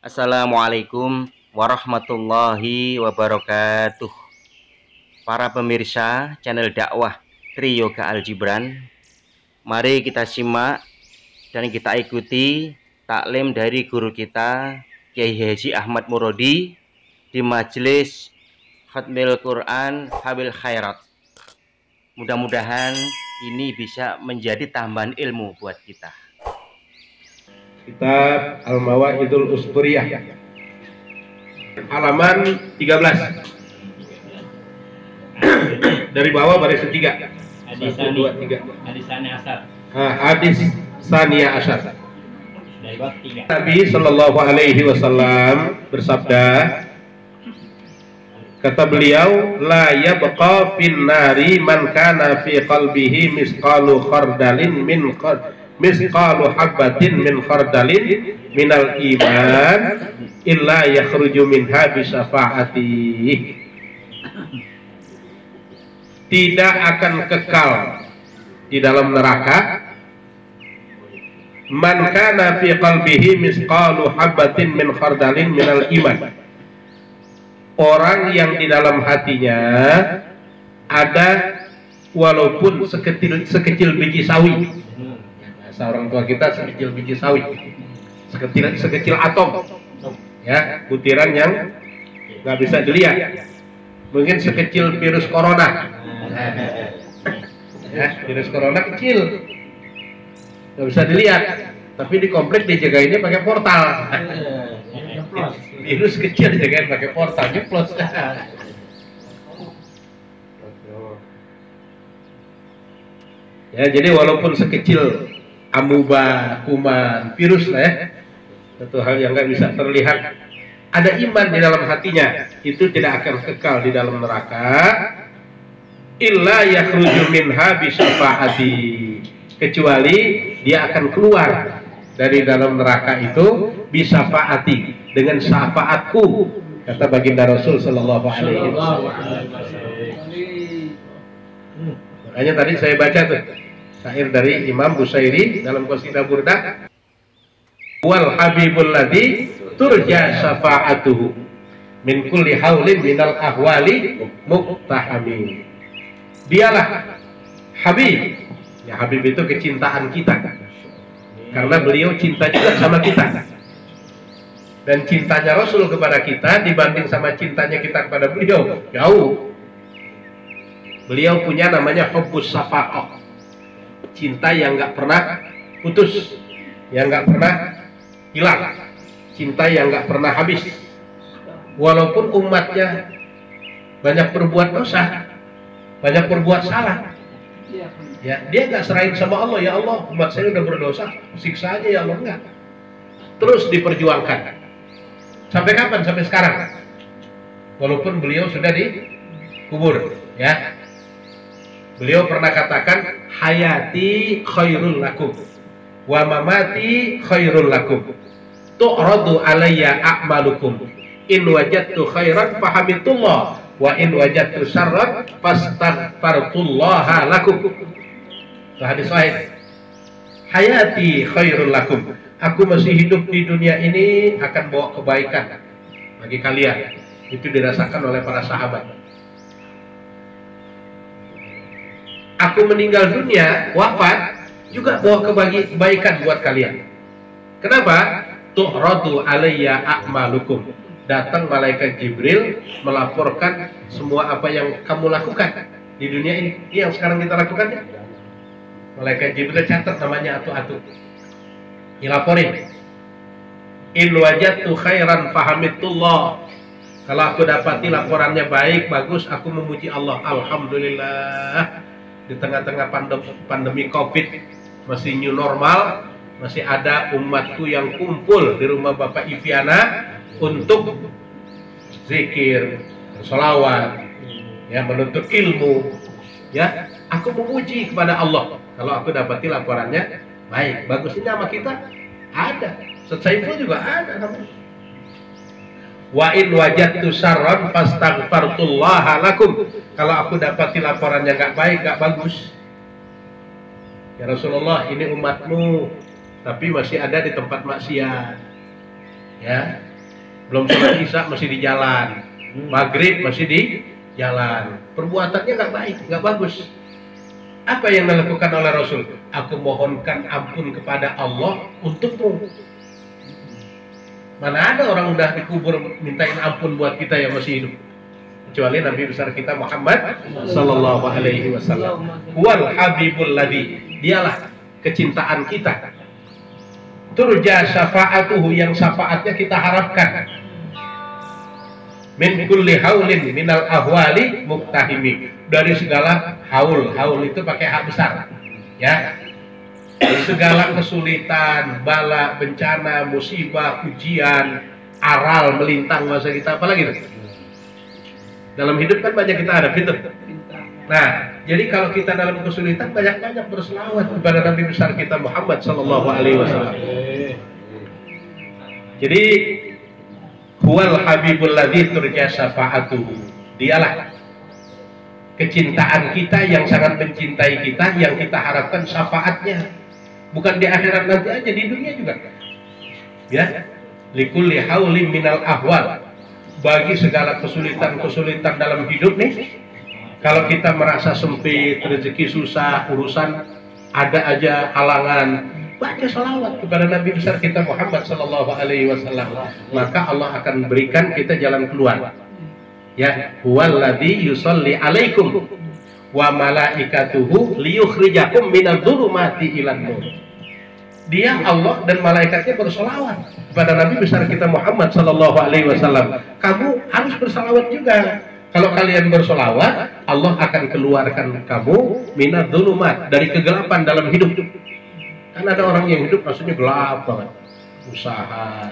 Assalamualaikum warahmatullahi wabarakatuh. Para pemirsa channel dakwah Tri Yoga Al Jibran, mari kita simak dan kita ikuti taklim dari guru kita Kiai Haji Ahmad Murodi di majelis Khatmil Quran Habil Khairat. Mudah-mudahan ini bisa menjadi tambahan ilmu buat kita. Kitab Al-Mawa'idul Usburiyah halaman 13 dari bawah baris 3. Hadis 1, 2, 3. Hadis Sani Asar. Hadis Saniya Asyar. Dari bab 3. Nabi Shallallahu Alaihi Wasallam bersabda, kata beliau, la yabqa fin nari man kana fi qalbihi misqalu khardalin misqalu habbatin min khardalin minal iman illa yakhruju minha bi syafaati. Tidak akan kekal di dalam neraka man kana fi qalbihi misqalu habbatin min khardalin minal iman, orang yang di dalam hatinya ada walaupun sekecil biji sawi. Seorang tua kita sekecil biji sawi, sekecil atom, ya, butiran yang nggak bisa dilihat, mungkin sekecil virus corona, ya, virus corona kecil, nggak bisa dilihat, tapi di komplek dijagainnya pakai portal. Virus kecil dijagain pakai portal, nyeplos. Ya, jadi walaupun sekecil amuba, kuman, virus lah ya, satu hal yang nggak bisa terlihat, ada iman di dalam hatinya, itu tidak akan kekal di dalam neraka. Illa yakhruju minha bi syafaati, kecuali dia akan keluar dari dalam neraka itu bi syafaati, dengan syafaatku, kata baginda Rasul sallallahu alaihi wasallam. Makanya tadi saya baca tuh syair dari Imam Busairi dalam qasidah Burdah, wal habibul ladzi turja syafa'atuhu min kulli haulin minal ahwali muqtahami. Dialah Habib, ya, Habib itu kecintaan kita, karena beliau cinta juga sama kita, dan cintanya Rasul kepada kita dibanding sama cintanya kita kepada beliau jauh. Beliau punya namanya hubbus safaqah, cinta yang nggak pernah putus, yang nggak pernah hilang, cinta yang nggak pernah habis. Walaupun umatnya banyak berbuat dosa, banyak berbuat salah, ya, dia nggak serahin sama Allah, ya Allah, umat saya udah berdosa, siksa aja ya Allah, enggak. Terus diperjuangkan. Sampai kapan? Sampai sekarang. Walaupun beliau sudah dikubur, ya. Beliau pernah katakan, hayati khairul lakum wa mamati khairul lakum tu'radu alayya a'malukum in wajadtu khairan fahamidullah wa in wajadtu syarran fastaghfartullaha lakum. Itu hadis sahih. Hayati khairul lakum, aku masih hidup di dunia ini akan bawa kebaikan bagi kalian. Itu dirasakan oleh para sahabat. Aku meninggal dunia, wafat, juga bawa kebaikan buat kalian. Kenapa? Tu'radu alayya a'malukum, datang malaikat Jibril melaporkan semua apa yang kamu lakukan di dunia ini. Ini yang sekarang kita lakukan ya. Malaikat Jibril catat namanya atu-atu, dilaporin. In wajadtu khairan fahamidullah, kalau aku dapati laporannya baik, bagus, aku memuji Allah, alhamdulillah. Di tengah-tengah pandemi COVID, masih new normal, masih ada umatku yang kumpul di rumah Bapak Iviana untuk zikir, sholawat, ya, menuntut ilmu, ya. Aku memuji kepada Allah kalau aku dapati laporannya baik, bagus. Ini nama kita ada, Saiful juga ada namanya. Wa in wajadtu syarran fastaghfartullaha lakum, kalau aku dapati laporannya nggak baik, nggak bagus, ya Rasulullah, ini umatmu tapi masih ada di tempat maksiat, ya, belum sholat isya masih di jalan, maghrib masih di jalan, perbuatannya nggak baik, nggak bagus. Apa yang dilakukan oleh Rasul? Aku mohonkan ampun kepada Allah untukmu. Mana ada orang udah dikubur mintain ampun buat kita yang masih hidup, kecuali Nabi besar kita Muhammad Sallallahu Alaihi Wasallam. Wal Habibul Ladhi, dialah kecintaan kita. Turja syafa'atuhu, yang syafaatnya kita harapkan. Min kulli haulin minal ahwali muktahimi, dari segala haul. Haul itu pakai hak besar, ya. Segala kesulitan, bala, bencana, musibah, ujian, aral melintang masa kita, apalagi itu. Dalam hidup kan banyak kita hadapi itu. Nah, jadi kalau kita dalam kesulitan banyak-banyak berselawat kepada Nabi besar kita Muhammad Sallallahu Alaihi Wasallam. Jadi huwal habibul ladzi turja syafa'atuhu, dialah kecintaan kita yang sangat mencintai kita, yang kita harapkan syafaatnya, bukan di akhirat nanti aja, di dunia juga, ya. Likulli haulin minal ahwal, bagi segala kesulitan-kesulitan dalam hidup nih, kalau kita merasa sempit, rezeki susah, urusan ada aja halangan, baca salawat kepada Nabi besar kita Muhammad Sallallahu Alaihi Wasallam, maka Allah akan berikan kita jalan keluar. Ya, huwallazi yusolli alaikum wa malaikatuhu liyukhrijakum minadh-dhulumati ilan nur. Dia, Allah dan malaikatnya bersolawat kepada Nabi besar kita Muhammad Sallallahu Alaihi Wasallam. Kamu harus bersolawat juga. Kalau kalian bersolawat, Allah akan keluarkan kamu minadh-dhulumat, dari kegelapan dalam hidup. Kan ada orang yang hidup maksudnya gelap banget, usaha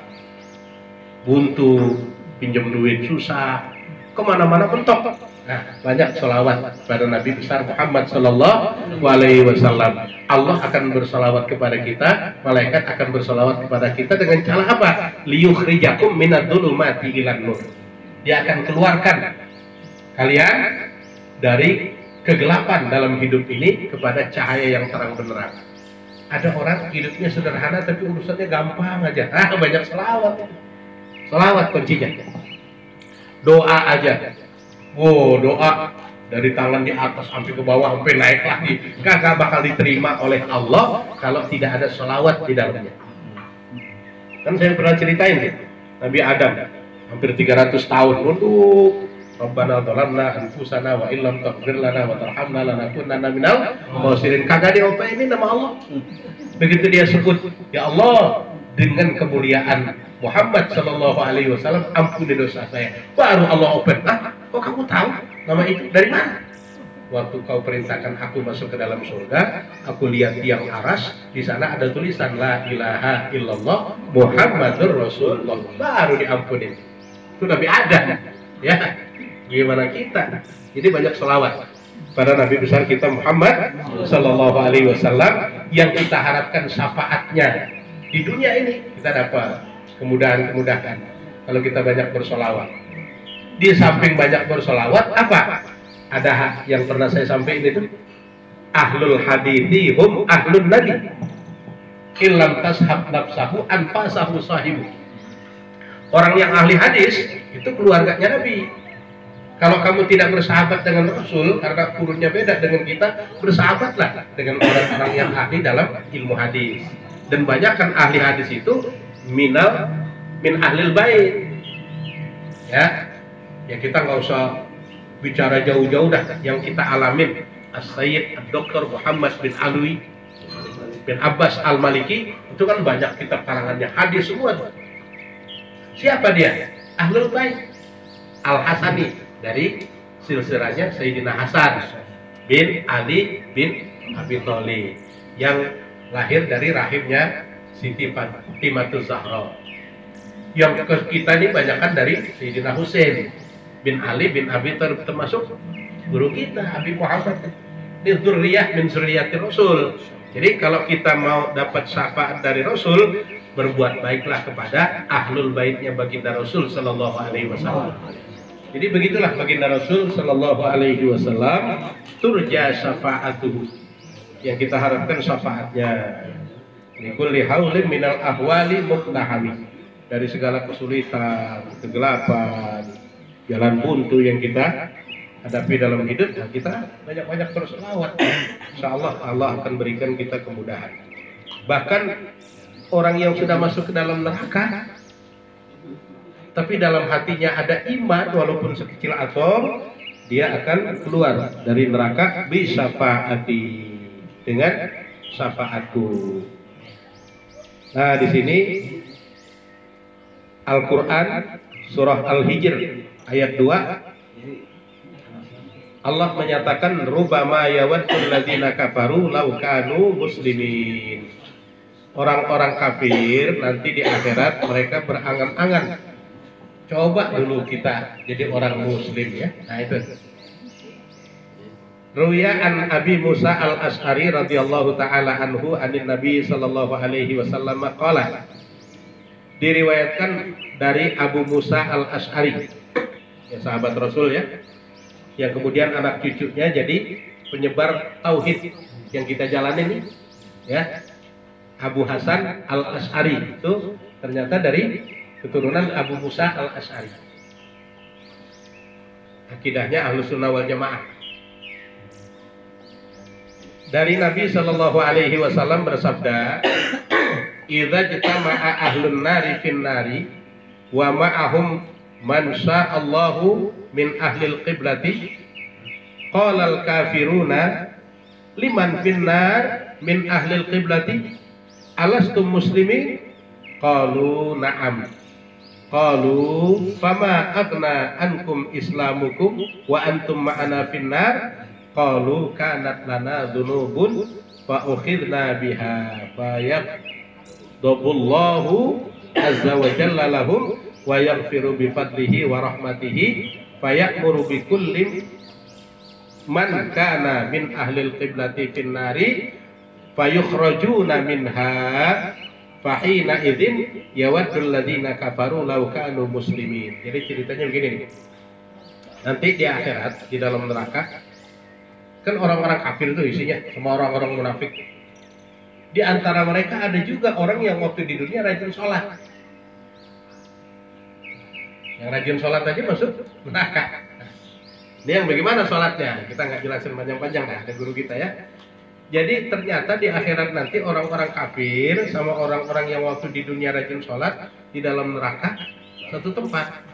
buntu, pinjam duit susah, kemana-mana mentok. Nah, banyak sholawat pada Nabi besar Muhammad Sallallahu Alaihi Wasallam. Allah akan bersolawat kepada kita, malaikat akan bersolawat kepada kita dengan cara apa? Liyukhrijakum minadh-dhulumati ilan nur. Dia akan keluarkan kalian dari kegelapan dalam hidup ini kepada cahaya yang terang benderang. Ada orang hidupnya sederhana tapi urusannya gampang aja. Banyak selawat. Selawat kuncinya. Doa aja. Wow, doa dari tangan di atas sampai ke bawah sampai naik lagi, kagak bakal diterima oleh Allah kalau tidak ada selawat di dalamnya. Kan saya pernah ceritain ya, Nabi Adam hampir 300 tahun nunduk, Rabbana dhalamna anfusana wa illam taghfir lana wa tarhamna lanakunanna minal khasirin. Kagak diopain nama Allah. Begitu dia sebut, ya Allah, dengan kemuliaan Muhammad Sallallahu Alaihi Wasallam, ampuni dosa saya. Baru Allah open. Kok kamu tahu nama itu dari mana? Waktu kau perintahkan aku masuk ke dalam surga, aku lihat tiang aras, di sana ada tulisan La ilaha illallah Muhammadur Rasulullah. Baru diampuni. Itu Nabi Adam, ya. Gimana kita? Jadi banyak selawat pada Nabi besar kita Muhammad Sallallahu Alaihi Wasallam, yang kita harapkan syafaatnya di dunia ini. Kita dapat kemudahan-kemudahan kalau kita banyak bersolawat. Di samping banyak bersolawat, apa? Ada yang pernah saya sampaikan itu, ahlul hadithi hum ahlun nabi illam tashab nafsahu anfasahu sahibu. Orang yang ahli hadis itu keluarganya Nabi. Kalau kamu tidak bersahabat dengan Rasul, karena kurunnya beda dengan kita, bersahabatlah dengan orang-orang yang ahli dalam ilmu hadis. Dan banyak kan ahli hadis itu min ahlil bait. Ya kita nggak usah bicara jauh-jauh dah. Yang kita alamin, As-Sayyid Dr. Muhammad bin Alwi bin Abbas Al-Maliki, itu kan banyak kitab karangannya hadis semua tuh. Siapa dia? Ahlul bait. Al-Hasani, dari silsilahnya Sayyidina Hasan bin Ali bin Abi Thalib, yang lahir dari rahimnya Siti Fatimah Zahra. Yang kita ini banyakkan dari Sayyidina Husain bin Ali bin Abi Thalib, termasuk guru kita Habib Muhammad. Ini dzurriyyah min dzurriyyati Rasul. Jadi kalau kita mau dapat syafaat dari Rasul, berbuat baiklah kepada ahlul baitnya baginda Rasul Sallallahu Alaihi Wasallam. Jadi begitulah baginda Rasul Sallallahu Alaihi Wasallam, turja syafa'atuhu, yang kita harapkan syafaatnya. Likulli haulin minal ahwali muqtahami, dari segala kesulitan, kegelapan, jalan buntu yang kita hadapi dalam hidup, nah kita banyak-banyak berselawat. Insya Allah Allah akan berikan kita kemudahan. Bahkan orang yang sudah masuk ke dalam neraka, tapi dalam hatinya ada iman walaupun sekecil atom, dia akan keluar dari neraka bisyafaati, dengan syafaatku. Nah, di sini Al-Qur'an surah Al-Hijr ayat 2, Allah menyatakan rubama yawaddul ladzina kafaru law kanu muslimin. Orang-orang kafir nanti di akhirat mereka berangan-angan, coba dulu kita jadi orang muslim ya. Nah itu. Ruya an Abi Musa al-Ash'ari radhiyallahu taala anhu anin Nabi sallallahu alaihi wasallam qala. Diriwayatkan dari Abu Musa al-Ash'ari, ya sahabat Rasul ya, yang kemudian anak cucunya jadi penyebar tauhid yang kita jalani nih ya. Abu Hasan al-Ash'ari itu ternyata dari keturunan Abu Musa al-Ash'ari. Akidahnya Ahlus Sunnah wal Jamaah. Dari Nabi Shallallahu Alaihi Wasallam bersabda, "Idza jtama'a ahlun nari fin nari, wa ma'ahum man sya'allahu min ahlil qiblati, qala al-kafiruna liman fin nar min ahlil qiblati, alastum muslimin? Qalu na'am. Qalu fama aghna ankum islamukum wa antum ma'ana finnar? Qalu kanat lana dzunubun fa ukhidna biha fa yaqdabullahu azza wa jalla lahum wa yaghfiru bi fadlihi wa rahmatihi fa ya'muru bi kulli man kana min ahlil qiblati finnari fa yukhrajuna minha fahina idzin yawaddul ladzina kafaru law kanu muslimin." Jadi ceritanya begini nih. Nanti di akhirat di dalam neraka kan orang-orang kafir itu isinya semua orang-orang munafik. Di antara mereka ada juga orang yang waktu di dunia rajin sholat. Yang rajin sholat aja masuk neraka. Ini yang bagaimana sholatnya? Kita nggak jelasin panjang-panjang, nah, ada guru kita ya. Jadi ternyata di akhirat nanti orang-orang kafir sama orang-orang yang waktu di dunia rajin sholat di dalam neraka satu tempat.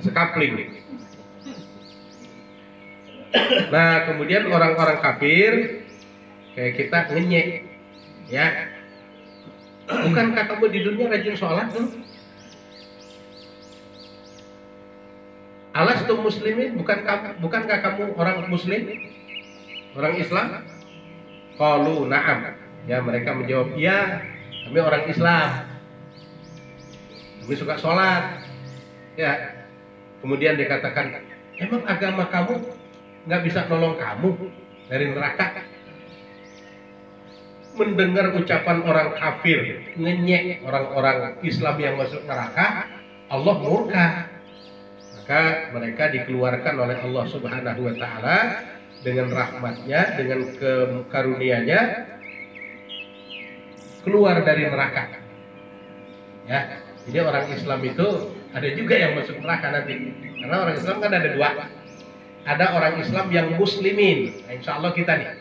Sekapling. Nah kemudian orang-orang kafir kayak kita ngenyek, ya. Bukankah kamu di dunia rajin sholat tuh? Alastum muslimin, bukankah kamu orang muslim? Orang Islam? Qalu na'am. Ya mereka menjawab, ya kami orang Islam. Kami suka sholat. Ya. Kemudian dikatakan, emang agama kamu nggak bisa nolong kamu dari neraka? Mendengar ucapan orang kafir ngenyek orang-orang Islam yang masuk neraka, Allah murka. Maka mereka dikeluarkan oleh Allah Subhanahu wa Ta'ala dengan rahmatnya, dengan karunia-Nya, keluar dari neraka. Ya, jadi orang Islam itu ada juga yang masuk neraka nanti. Karena orang Islam kan ada dua. Ada orang Islam yang muslimin. Nah, insya Allah kita nih.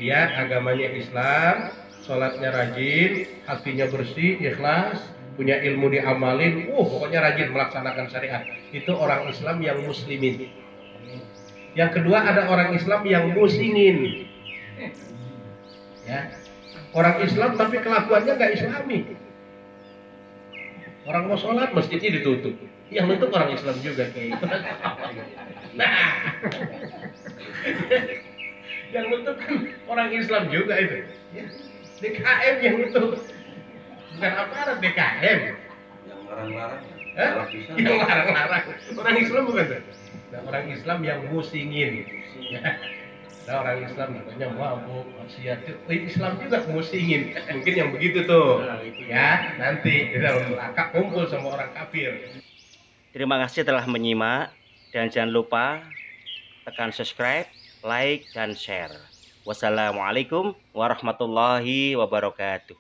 Dia agamanya Islam, sholatnya rajin, hatinya bersih, ikhlas, punya ilmu diamalin, pokoknya rajin melaksanakan syariat. Itu orang Islam yang muslimin. Yang kedua ada orang Islam yang musingin. Ya. Orang Islam tapi kelakuannya nggak Islami. Orang mau sholat masjidnya ditutup. Yang nutup orang Islam juga kayak itu. Nah, yang nutup kan orang Islam juga itu. Ya. DKM yang nutup, bukan aparat DKM. Yang larang-larang. Yang larang-larang. Orang Islam bukan tuh. Nah, orang Islam yang musingin. Ya. Nah, orang Islam namanya mabuk, maksiat. Islam juga musingin. Mungkin yang begitu tuh. Ya, nanti di dalam neraka kumpul sama orang kafir. Terima kasih telah menyimak dan jangan lupa tekan subscribe, like, dan share. Wassalamualaikum warahmatullahi wabarakatuh.